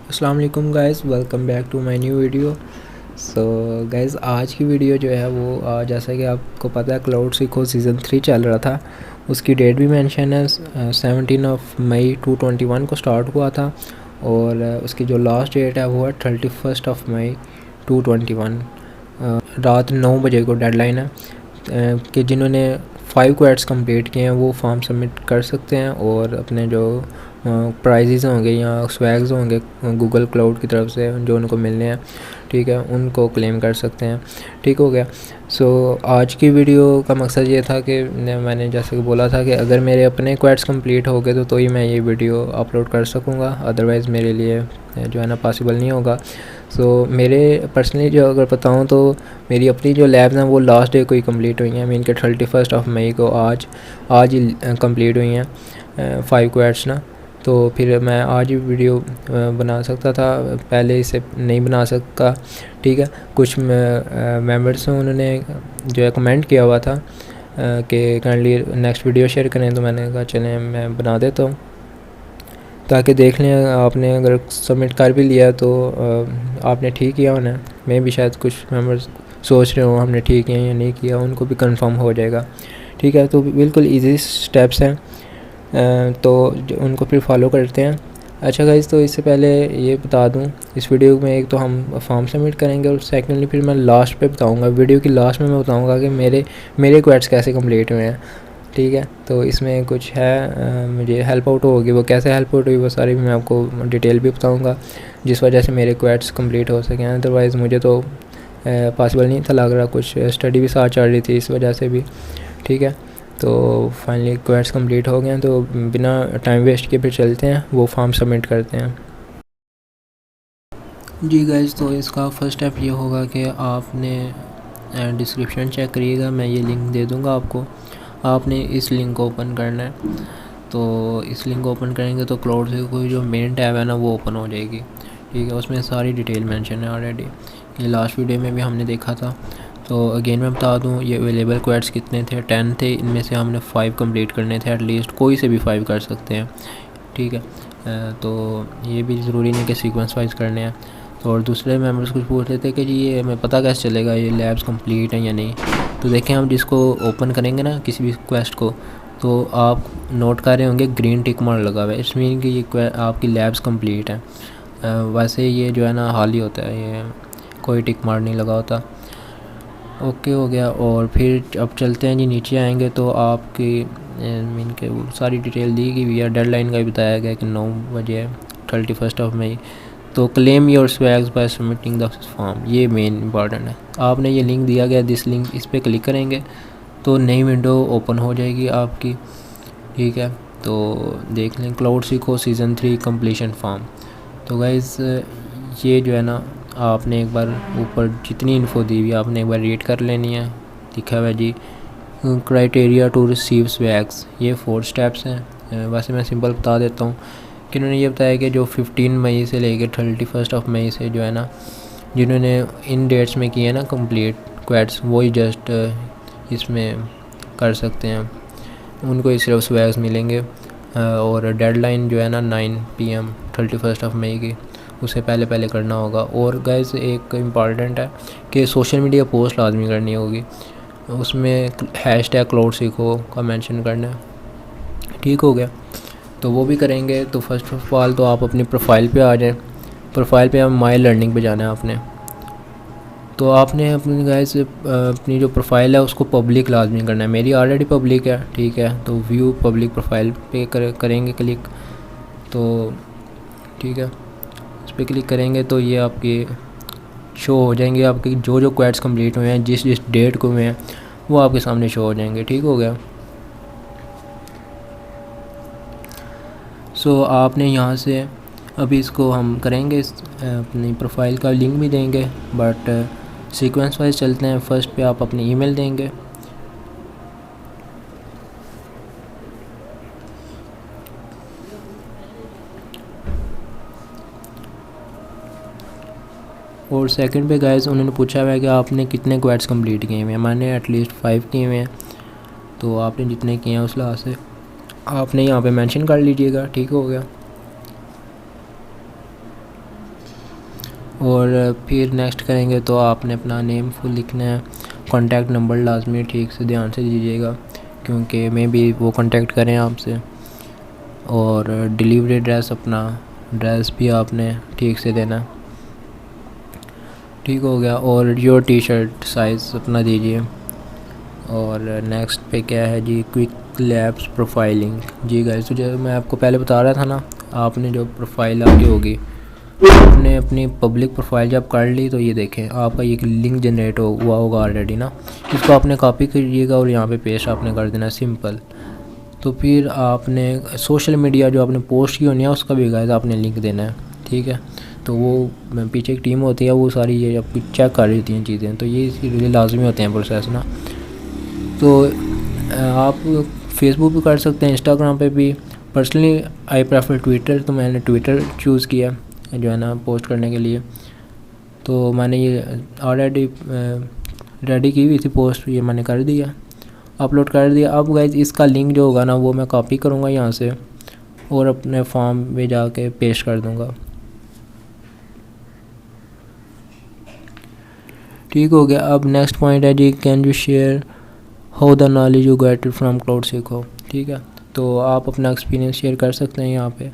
अस्सलाम वालेकुम guys, welcome back to my new video. So guys, आज की वीडियो जो है वो जैसा कि आपको पता है क्लाउड सीखो सीज़न 3 चल रहा था। उसकी डेट भी मेंशन है, 17 मई 2021 को स्टार्ट हुआ था और उसकी जो लास्ट डेट है वो है 31 मई 2021। रात 9 बजे को डेडलाइन है कि जिन्होंने 5 क्वेट्स कंप्लीट किए हैं वो फॉर्म सबमिट कर सकते हैं और अपने जो प्राइजेज़ होंगे या स्वैग्स होंगे गूगल क्लाउड की तरफ से जो उनको मिलने हैं, ठीक है, उनको क्लेम कर सकते हैं। ठीक हो गया। सो आज की वीडियो का मकसद ये था कि मैंने जैसे कि बोला था कि अगर मेरे अपने क्वेट्स कंप्लीट हो गए तो ही मैं ये वीडियो अपलोड कर सकूँगा, अदरवाइज़ मेरे लिए जो है ना पॉसिबल नहीं होगा। सो मेरे पर्सनली जो अगर बताऊँ तो मेरी अपनी जो लैब्स हैं वो लास्ट डे को ही कंप्लीट हुई हैं। मीन के 31 मई को आज ही कंप्लीट हुई हैं 5 क्वेट्स ना। तो फिर मैं आज ही वीडियो बना सकता था, पहले इसे नहीं बना सकता। ठीक है, कुछ मेंबर्स हैं उन्होंने जो है कमेंट किया हुआ था कि काइंडली नेक्स्ट वीडियो शेयर करें, तो मैंने कहा चलें मैं बना देता हूँ ताकि देख लें आपने अगर सबमिट कर भी लिया तो आपने ठीक किया होना। मैं भी शायद कुछ मेंबर्स सोच रहे हो हमने ठीक किया या नहीं किया, उनको भी कंफर्म हो जाएगा। ठीक है, तो बिल्कुल इजी स्टेप्स हैं, तो उनको फिर फॉलो करते हैं। अच्छा गाइस, तो इससे पहले ये बता दूं, इस वीडियो में एक तो हम फॉर्म सबमिट करेंगे और सेकेंडली फिर मैं लास्ट पे बताऊंगा, वीडियो की लास्ट में मैं बताऊंगा कि मेरे क्वेट्स कैसे कंप्लीट हुए हैं। ठीक है, तो इसमें कुछ है मुझे हेल्प आउट होगी, वो कैसे हेल्प आउट हुई वो सारी भी मैं आपको डिटेल भी बताऊँगा जिस वजह से मेरे क्वेट्स कंप्लीट हो सकें। अदरवाइज़ मुझे तो पॉसिबल नहीं था लग रहा, कुछ स्टडी भी साथ चल रही थी इस वजह से भी। ठीक है, तो फाइनली क्वेट्स कंप्लीट हो गए हैं, तो बिना टाइम वेस्ट किए फिर चलते हैं वो फॉर्म सबमिट करते हैं। जी गाइज़, तो इसका फर्स्ट स्टेप ये होगा कि आपने डिस्क्रिप्शन चेक करिएगा, मैं ये लिंक दे दूँगा आपको। आपने इस लिंक को ओपन करना है, तो इस लिंक को ओपन करेंगे तो क्लाउड से कोई जो मेन टैब है ना वो ओपन हो जाएगी। ठीक है, उसमें सारी डिटेल मेंशन है ऑलरेडी, ये लास्ट वीडियो में भी हमने देखा था। तो अगेन मैं बता दूं, ये अवेलेबल क्वेट्स कितने थे, 10 थे। इनमें से हमने 5 कंप्लीट करने थे, एटलीस्ट कोई से भी 5 कर सकते हैं। ठीक है, तो ये भी ज़रूरी नहीं कि सीक्वेंस वाइज करने हैं। तो और दूसरे मेंबर्स कुछ पूछ रहे थे कि जी ये हमें पता कैसे चलेगा ये लैब्स कंप्लीट हैं या नहीं। तो देखें, हम जिसको ओपन करेंगे ना किसी भी क्वेस्ट को, तो आप नोट कर रहे होंगे ग्रीन टिक मार्क लगा हुआ है, इट्स मीन कि ये आपकी लैब्स कंप्लीट हैं। वैसे ये जो है ना हाल ही होता है, ये कोई टिक मार्क नहीं लगा होता। ओके हो गया। और फिर अब चलते हैं जी, नीचे आएंगे तो आपकी मीन के वो सारी डिटेल दी गई है, डेडलाइन का भी बताया गया कि 9 बजे है, 31 मई। तो claim your swags by submitting the form, ये मेन इंपॉर्टेंट है। आपने ये लिंक दिया गया, दिस लिंक, इस पर क्लिक करेंगे तो नई विंडो ओपन हो जाएगी आपकी। ठीक है, तो देख लें क्लाउड सीखो सीज़न 3 कंप्लीशन फॉर्म। तो गाइज़ ये जो है ना आपने एक बार ऊपर जितनी इन्फो दी हुई आपने एक बार रीड कर लेनी है। लिखा हुआ है जी क्राइटेरिया टू रिसीव स्वैग्स, ये 4 स्टेप्स हैं। वैसे मैं सिंपल बता देता हूँ कि उन्होंने ये बताया कि जो 15 मई से लेकर 31 मई से जो है ना, जिन्होंने इन डेट्स में किए ना कंप्लीट क्वेट्स, वही जस्ट इसमें कर सकते हैं, उनको ही सिर्फ स्वैग्स मिलेंगे। और डेडलाइन जो है ना 9 PM 31 मई की, उसे पहले पहले करना होगा। और गाइस एक इम्पॉर्टेंट है कि सोशल मीडिया पोस्ट लाजमी करनी होगी, उसमें हैशटैग क्लाउड सीखो का मेंशन करना है। ठीक हो गया, तो वो भी करेंगे। तो फर्स्ट ऑफ ऑल तो आप अपनी प्रोफाइल पे आ जाएं। प्रोफाइल पे आप माई लर्निंग पे जाना है आपने। तो आपने अपनी गाइस अपनी जो प्रोफाइल है उसको पब्लिक लाजमी करना है। मेरी ऑलरेडी पब्लिक है, ठीक है, तो व्यू पब्लिक प्रोफाइल पे करेंगे क्लिक। तो ठीक है, इस पर क्लिक करेंगे तो ये आपकी शो हो जाएंगे, आपके जो जो क्वेट्स कंप्लीट हुए हैं, जिस जिस डेट को हुए हैं वो आपके सामने शो हो जाएंगे। ठीक हो गया। सो आपने यहाँ से अभी इसको हम करेंगे, अपनी प्रोफाइल का लिंक भी देंगे, बट सीक्वेंस वाइज चलते हैं। फर्स्ट पे आप अपनी ईमेल देंगे, और सेकंड पे गाइस उन्होंने पूछा हुआ है कि आपने कितने क्वेट्स कंप्लीट किए हुए हैं। मैंने एटलीस्ट 5 किए हुए हैं, तो आपने जितने किए हैं उस लिहाज से आपने यहाँ पे मेंशन कर लीजिएगा। ठीक हो गया। और फिर नेक्स्ट करेंगे तो आपने अपना नेम फुल लिखना है, कॉन्टैक्ट नंबर लाजमी ठीक से ध्यान से दीजिएगा क्योंकि मैं भी वो कांटेक्ट करें आपसे, और डिलीवरी एड्रेस अपना एड्रेस भी आपने ठीक से देना। ठीक हो गया। और जो टी शर्ट साइज़ अपना दीजिए। और नेक्स्ट पे क्या है जी, क्विक लैब्स प्रोफाइलिंग। जी गाइस, तो जो मैं आपको पहले बता रहा था ना, आपने जो प्रोफाइल आपकी होगी, आपने अपनी पब्लिक प्रोफाइल जब कर ली तो ये देखें आपका ये लिंक जनरेट हुआ होगा ऑलरेडी ना, इसको आपने कॉपी करिएगा और यहाँ पे पेस्ट आपने कर देना सिंपल। तो फिर आपने सोशल मीडिया जो आपने पोस्ट की होनी है उसका भी गाइस आपने लिंक देना है। ठीक है, तो वो पीछे एक टीम होती है, वो सारी ये आपकी चेक कर रही होती हैं चीज़ें, तो ये इसके लिए लाजमी होते हैं प्रोसेस ना। तो आप फेसबुक पे कर सकते हैं, इंस्टाग्राम पे भी। पर्सनली आई प्रेफर ट्विटर, तो मैंने ट्विटर चूज़ किया जो है ना पोस्ट करने के लिए। तो मैंने ये ऑलरेडी रेडी की हुई थी पोस्ट, ये मैंने कर दिया, अपलोड कर दिया। अब गाइज इसका लिंक जो होगा ना वो मैं कॉपी करूँगा यहाँ से और अपने फॉर्म में जाके पेस्ट कर दूँगा। ठीक हो गया। अब नेक्स्ट पॉइंट है जी, can you share how the knowledge you get from cloud सीखो। ठीक है, तो आप अपना एक्सपीरियंस शेयर कर सकते हैं यहाँ पे।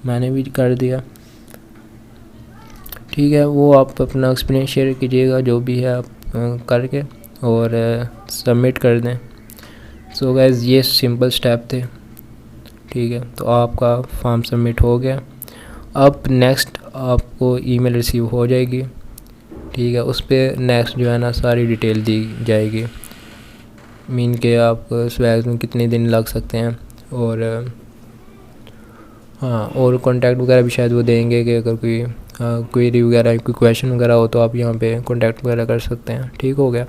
मैंने भी कर दिया। ठीक है, वो आप अपना एक्सपीरियंस शेयर कीजिएगा जो भी है आप करके और सबमिट कर दें। गाइज़ ये सिंपल स्टेप थे। ठीक है, तो आपका फॉर्म सबमिट हो गया। अब नेक्स्ट आपको ईमेल रिसीव हो जाएगी। ठीक है, उस पर नेक्स्ट जो है ना सारी डिटेल दी जाएगी, मीन के आप स्वैग में कितने दिन लग सकते हैं, और हाँ, और कॉन्टैक्ट वगैरह भी शायद वो देंगे कि अगर कोई क्वेरी वगैरह कोई क्वेश्चन वगैरह हो तो आप यहाँ पे कॉन्टैक्ट वगैरह कर सकते हैं। ठीक हो गया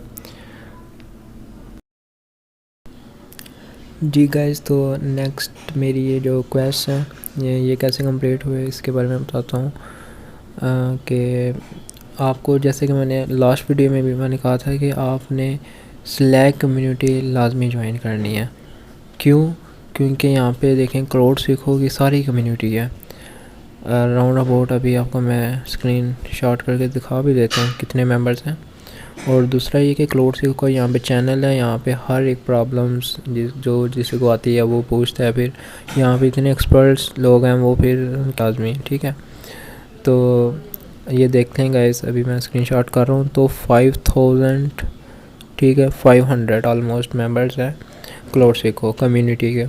जी गाइस। तो नेक्स्ट मेरी ये जो क्वेस्ट है ये कैसे कंप्लीट हुए इसके बारे में बताता हूँ कि आपको, जैसे कि मैंने लास्ट वीडियो में भी मैंने कहा था कि आपने स्लैक कम्युनिटी लाजमी ज्वाइन करनी है। क्यों? क्योंकि यहाँ पे देखें क्लाउड सीखो की सारी कम्युनिटी है राउंड अबाउट। अभी आपको मैं स्क्रीन शॉट करके दिखा भी देता हूँ कितने मेंबर्स हैं। और दूसरा ये कि क्लाउड सीखो यहाँ पे चैनल है, यहाँ पे हर एक प्रॉब्लम्स जो जिसे को आती है वो पूछता है। फिर यहाँ पे इतने एक्सपर्ट्स लोग हैं वो फिर लाजमी। ठीक है, तो ये देखते हैं गाइस, अभी मैं स्क्रीनशॉट कर रहा हूँ तो 5000, ठीक है, 500 ऑलमोस्ट मेंबर्स हैं क्लाउड सीखो कम्युनिटी के।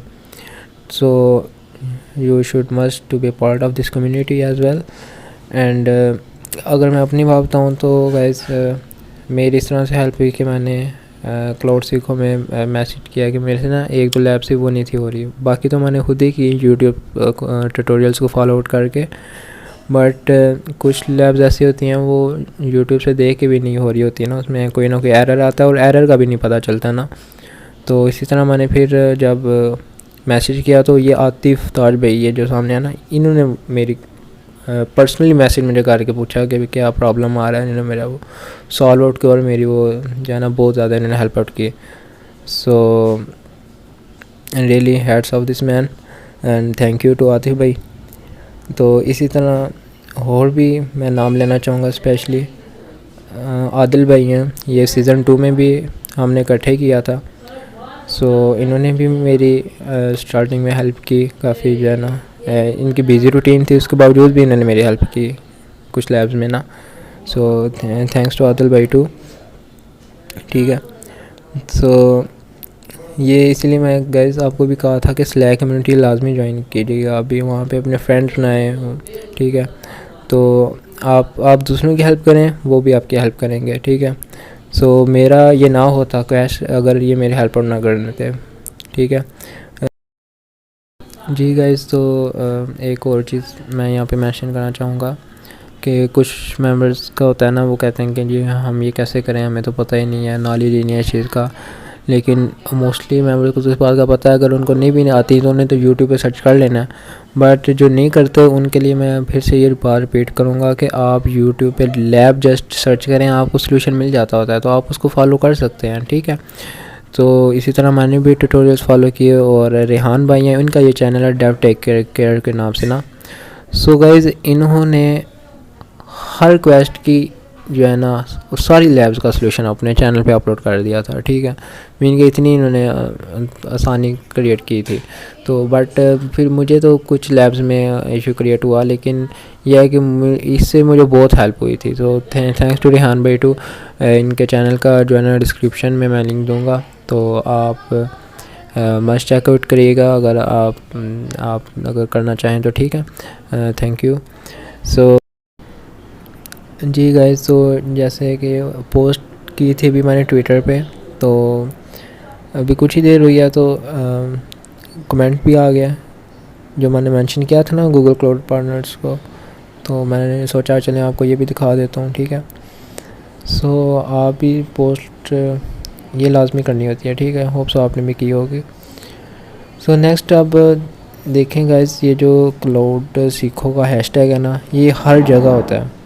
So you should must to be part of this community as well. And अगर मैं अपनी बात बताऊँ तो गाइस मेरी इस तरह से हेल्प हुई कि मैंने क्लाउड सीखो में मैसेज किया कि मेरे से ना एक दो लैब से वो नहीं थी हो रही, बाकी तो मैंने खुद ही की यूट्यूब ट्यूटोरियल्स को फॉलो आउट करके। बट कुछ लैब्स ऐसी होती हैं वो यूट्यूब से देख के भी नहीं हो रही होती है ना, उसमें कोई ना कोई एरर आता है और एरर का भी नहीं पता चलता ना। तो इसी तरह मैंने फिर जब मैसेज किया तो ये आतिफ ताज भाई ये जो सामने है ना, इन्होंने मेरी पर्सनली मैसेज मुझे करके पूछा कि क्या प्रॉब्लम आ रहा है, इन्होंने मेरा वो सॉल्व आउट किया और मेरी वो जो है ना बहुत ज़्यादा इन्होंने हेल्प आउट की। So really hats off this man and thank you to Atif भाई। तो इसी तरह और भी मैं नाम लेना चाहूँगा, स्पेशली आदिल भाई हैं, ये सीज़न 2 में भी हमने इकट्ठे किया था। इन्होंने भी मेरी स्टार्टिंग में हेल्प की काफ़ी जो है ना, इनकी बिज़ी रूटीन थी उसके बावजूद भी इन्होंने मेरी हेल्प की कुछ लैब्स में ना। थैंक्स टू आदिल भाई टू। ठीक है, ये इसलिए मैं गाइस आपको भी कहा था कि स्लैक कम्युनिटी लाजमी ज्वाइन कीजिएगा। अभी वहाँ पे अपने फ्रेंड्स बनाए। ठीक है, तो आप दूसरों की हेल्प करें, वो भी आपकी हेल्प करेंगे। ठीक है, मेरा ये ना होता कैश अगर ये मेरी हेल्प ना करने थे। ठीक है जी गाइस, तो एक और चीज़ मैं यहाँ पे मेंशन करना चाहूँगा कि कुछ मेंबर्स का होता है ना, वो कहते हैं कि जी हम ये कैसे करें, हमें तो पता ही नहीं है, नॉलेज ही नहीं है इस चीज़ का। लेकिन मोस्टली मेंबर्स को तो इस बात का पता है, अगर उनको नहीं भी आती तो उन्हें तो यूट्यूब पे सर्च कर लेना है। बट जो नहीं करते उनके लिए मैं फिर से ये बात रिपीट करूँगा कि आप यूट्यूब पे लैब जस्ट सर्च करें, आपको सोल्यूशन मिल जाता होता है, तो आप उसको फॉलो कर सकते हैं। ठीक है, तो इसी तरह मैंने भी ट्यूटोरियल्स फॉलो किए। और रेहान भाई हैं, उनका ये चैनल है डेव टेक केयर के नाम से ना। गाइज़ इन्होंने हर क्वेस्ट की जो है ना सारी लैब्स का सलूशन अपने चैनल पे अपलोड कर दिया था, ठीक है। मीन के इतनी इन्होंने आसानी क्रिएट की थी। तो बट फिर मुझे तो कुछ लैब्स में इशू क्रिएट हुआ, लेकिन यह है कि इससे मुझे बहुत हेल्प हुई थी। तो थैंक्स टू रिहान भाई टू। इनके चैनल का जो है ना डिस्क्रिप्शन में मैं लिंक दूँगा, तो आप मस्ट चेकआउट करिएगा अगर आप अगर करना चाहें तो, ठीक है। Thank you. सो जी गाइस, तो जैसे कि पोस्ट की थी अभी मैंने ट्विटर पे, तो अभी कुछ ही देर हुई है तो कमेंट भी आ गया जो मैंने मेंशन किया था ना गूगल क्लाउड पार्टनर्स को। तो मैंने सोचा चलें आपको ये भी दिखा देता हूँ, ठीक है। सो आप भी पोस्ट ये लाजमी करनी होती है, ठीक है। होप सो आपने भी की होगी। सो नेक्स्ट अब देखें गाइस, ये जो क्लाउड सीखो का हैशटैग है ना, ये हर जगह होता है।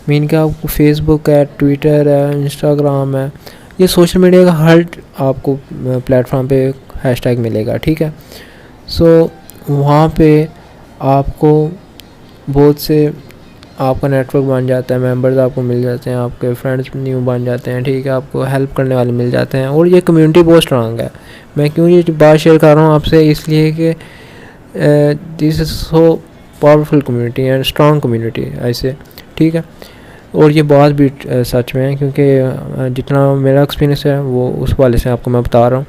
मीन का आपको फेसबुक है, ट्विटर है, इंस्टाग्राम है, ये सोशल मीडिया का हर आपको प्लेटफॉर्म पे हैशटैग मिलेगा, ठीक है। सो वहाँ पे आपको बहुत से आपका नेटवर्क बन जाता है, मेंबर्स आपको मिल जाते हैं, आपके फ्रेंड्स न्यू बन जाते हैं, ठीक है। आपको हेल्प करने वाले मिल जाते हैं, और ये कम्युनिटी बहुत स्ट्रांग है। मैं क्यों ये बात शेयर कर रहा हूँ आपसे, इसलिए कि this is so powerful community and strong community ऐसे, ठीक है। और ये बात भी सच में है, क्योंकि जितना मेरा एक्सपीरियंस है वो उस वाले से आपको मैं बता रहा हूँ।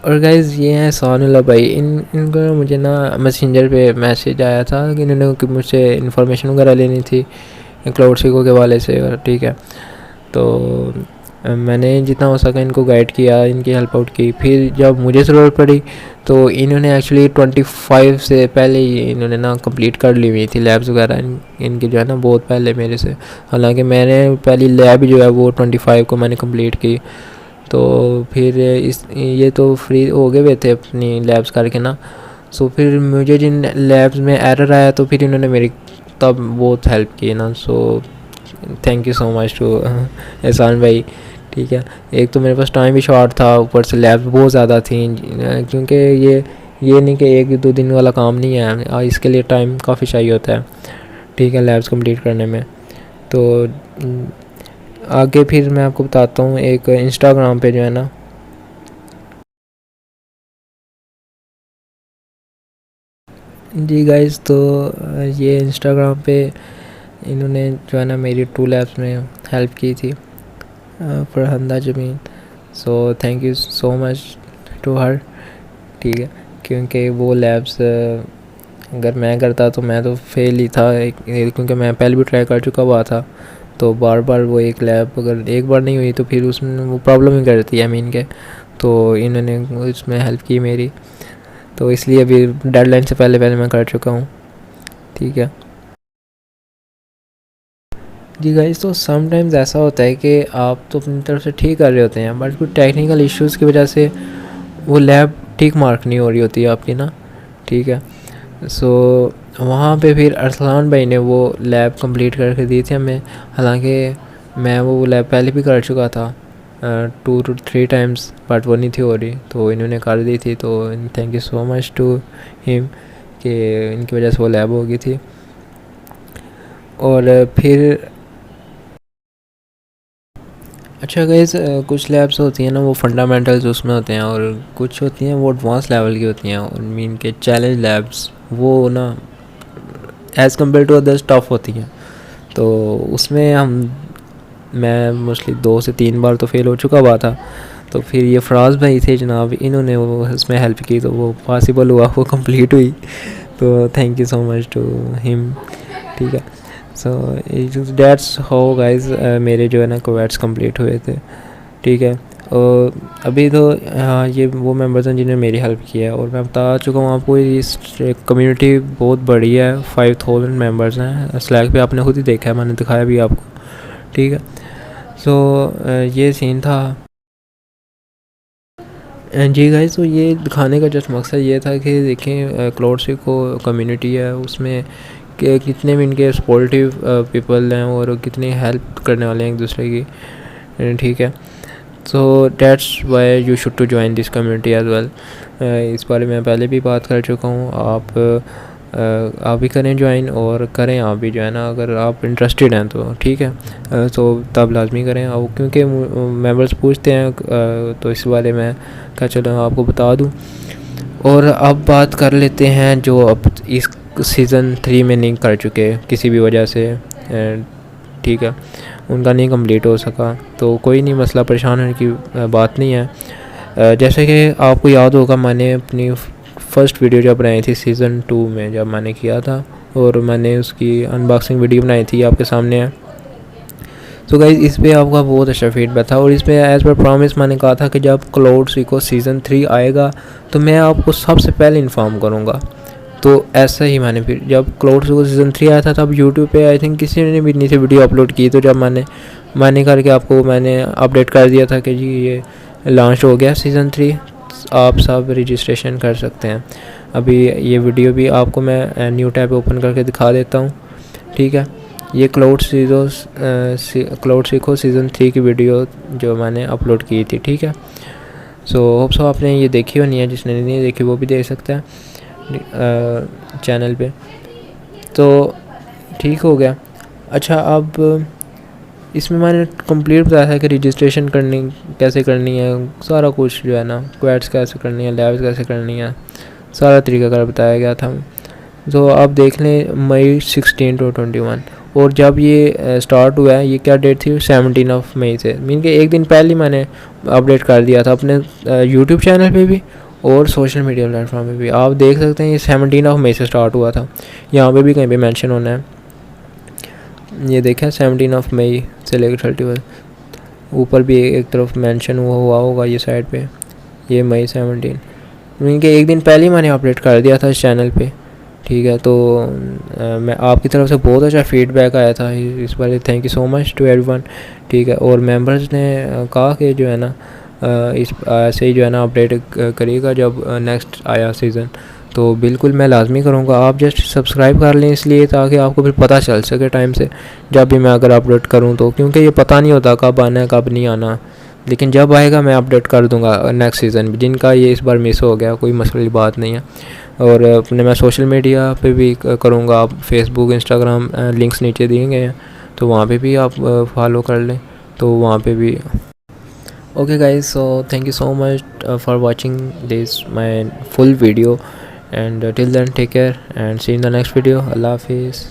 और गाइज़ ये हैं सानुल्लाह भाई, इनको मुझे ना मैसेंजर पे मैसेज आया था कि इन्होंने मुझसे इन्फॉर्मेशन वगैरह लेनी थी क्लाउड सीखो के वाले से, ठीक है। तो मैंने जितना हो सका इनको गाइड किया, इनकी हेल्प आउट की। फिर जब मुझे ज़रूरत पड़ी तो इन्होंने एक्चुअली 25 से पहले ही इन्होंने ना कंप्लीट कर ली हुई थी लैब्स वगैरह इनकी जो है ना, बहुत पहले मेरे से। हालांकि मैंने पहली लैब जो है वो 25 को मैंने कंप्लीट की। तो फिर ये तो फ्री हो गए हुए थे अपनी लैब्स करके ना। सो फिर मुझे जिन लैब्स में एरर आया तो फिर इन्होंने मेरी तब बहुत हेल्प की ना। So thank you so much to Ehsan भाई, ठीक है। एक तो मेरे पास टाइम भी शॉर्ट था, ऊपर से लैब्स बहुत ज़्यादा थी, क्योंकि ये नहीं कि 1-2 दिन वाला काम नहीं है, इसके लिए टाइम काफ़ी चाहिए होता है, ठीक है, लैब्स कंप्लीट करने में। तो आगे फिर मैं आपको बताता हूँ एक इंस्टाग्राम पे जो है ना, जी गाइस, तो ये इंस्टाग्राम पे इन्होंने जो है ना मेरी 2 लैब्स में हेल्प की थी, Farhanda Zameen. So thank you so much to her, ठीक है। क्योंकि वो लैब्स अगर मैं करता तो मैं तो फेल ही था, क्योंकि मैं पहले भी ट्राई कर चुका हुआ था। तो बार बार वो एक लैब अगर एक बार नहीं हुई तो फिर उसमें वो प्रॉब्लम ही करती है मीन के। तो इन्होंने उसमें हेल्प की मेरी, तो इसलिए अभी डेडलाइन से पहले पहले मैं कर चुका हूँ, ठीक है। जी गाइस, तो समटाइम्स ऐसा होता है कि आप तो अपनी तरफ से ठीक कर रहे होते हैं, बट कुछ टेक्निकल इश्यूज़ की वजह से वो लैब ठीक मार्क नहीं हो रही होती है आपकी ना, ठीक है। सो वहाँ पे फिर अरसलान भाई ने वो लैब कंप्लीट करके दी थी हमें। हालांकि मैं वो लैब पहले भी कर चुका था 2 to 3 टाइम्स, बट वो नहीं थी हो रही, तो इन्होंने कर दी थी। तो thank you so much to him कि इनकी वजह से वो लैब हो गई थी। और फिर अच्छा गाइस, कुछ लैब्स होती हैं ना वो फंडामेंटल्स उसमें होते हैं, और कुछ होती हैं वो एडवांस लेवल की होती हैं, और मीन के चैलेंज लैब्स वो ना as compare to others tough होती हैं। तो उसमें मैं मोस्टली 2 से 3 बार तो फेल हो चुका हुआ था। तो फिर ये फराज भाई थे जनाब, इन्होंने वो उसमें हेल्प की, तो वो पॉसिबल हुआ, वो कंप्लीट हुई। तो thank you so much to him, ठीक है। सो डैट्स हाउ गाइस मेरे जो है ना कोवैट्स कंप्लीट हुए थे, ठीक है। और अभी तो ये वो मेंबर्स हैं जिन्होंने मेरी हेल्प की है, और मैं बता चुका हूँ आपको इस कम्युनिटी बहुत बड़ी है, 5000 मेंबर्स हैं स्लैक पे, आपने खुद ही देखा है, मैंने दिखाया भी आपको, ठीक है। सो ये सीन था जी गाइस। तो ये दिखाने का जस्ट मकसद ये था कि देखें क्लाउड सीखो कम्युनिटी है, उसमें कि कितने भी इनके सपोर्टिव पीपल हैं और कितनी हेल्प करने वाले हैं एक दूसरे की, ठीक है। So that's why you should to join this community as well. इस बारे में पहले भी बात कर चुका हूँ। आप आप भी करें ज्वाइन, और करें आप भी जो है ना, अगर आप इंटरेस्टेड हैं तो ठीक है। तो तब लाजमी करें, और क्योंकि मेंबर्स पूछते हैं तो इस बारे में क्या चलो आपको बता दूं। और अब बात कर लेते हैं जो अब इस सीज़न 3 में नहीं कर चुके किसी भी वजह से, ठीक है, उनका नहीं कंप्लीट हो सका, तो कोई नहीं, मसला परेशान होने की बात नहीं है। जैसे कि आपको याद होगा, मैंने अपनी फ़र्स्ट वीडियो जब बनाई थी सीज़न 2 में, जब मैंने किया था, और मैंने उसकी अनबॉक्सिंग वीडियो बनाई थी, आपके सामने है। तो गाइस इस पे आपका बहुत अच्छा फीडबैक था, और इस पे एज़ पर प्रॉमिस मैंने कहा था कि जब क्लाउड सीको सीज़न 3 आएगा तो मैं आपको सबसे पहले इन्फॉर्म करूँगा। तो ऐसा ही मैंने फिर जब क्लाउड सीको सीज़न 3 आया था तब यूट्यूब पे आई थिंक किसी ने भी नहीं थी वीडियो अपलोड की, तो जब मैंने करके आपको मैंने अपडेट कर दिया था कि जी ये लॉन्च हो गया सीज़न 3, आप सब रजिस्ट्रेशन कर सकते हैं। अभी ये वीडियो भी आपको मैं न्यू टैब ओपन करके दिखा देता हूँ, ठीक है। ये क्लाउड सीको सीज़न 3 की वीडियो जो मैंने अपलोड की थी, ठीक है। सो होप सो आपने ये देखी होनी है, जिसने नहीं देखी वो भी देख सकता है चैनल पे। तो ठीक हो गया। अच्छा, अब इसमें मैंने कंप्लीट बताया था कि रजिस्ट्रेशन कैसे करनी है, सारा कुछ जो है ना, क्वेट्स कैसे करनी है, लैब्स कैसे करनी है, सारा तरीकाकार बताया गया था। तो आप देख लें मई 16 to 21, और जब ये स्टार्ट हुआ है, ये क्या डेट थी, 17 मई से, मीन के एक दिन पहले मैंने अपडेट कर दिया था अपने यूट्यूब चैनल पे भी और सोशल मीडिया प्लेटफॉर्म पे भी। आप देख सकते हैं ये 17 मई से स्टार्ट हुआ था, यहाँ पे भी कहीं पे मेंशन होना है, ये देखें 17 मई से लेकर 31, ऊपर भी एक तरफ मेंशन हुआ होगा ये साइड पे, ये मई 17, मीन के एक दिन पहले ही मैंने अपडेट कर दिया था इस चैनल पे, ठीक है। तो मैं आपकी तरफ से बहुत अच्छा फीडबैक आया था इस बार, thank you so much to everyone, ठीक है। और मेंबर्स ने कहा कि जो है ना इस ऐसे ही जो है ना अपडेट करिएगा जब नेक्स्ट आया सीज़न, तो बिल्कुल मैं लाजमी करूँगा। आप जस्ट सब्सक्राइब कर लें इसलिए, ताकि आपको फिर पता चल सके टाइम से जब भी मैं अगर अपडेट करूँ तो, क्योंकि ये पता नहीं होता कब आना है कब नहीं आना, लेकिन जब आएगा मैं अपडेट कर दूँगा नेक्स्ट सीज़न भी। जिनका ये इस बार मिस हो गया कोई मसले की बात नहीं है। और अपने मैं सोशल मीडिया पे भी करूँगा, आप फेसबुक इंस्टाग्राम लिंक्स नीचे दिए गए हैं, तो वहाँ पे भी आप फॉलो कर लें, तो वहाँ पे भी। Okay guys, so thank you so much for watching this my full video, and till then take care and see you in the next video. Allah Hafiz.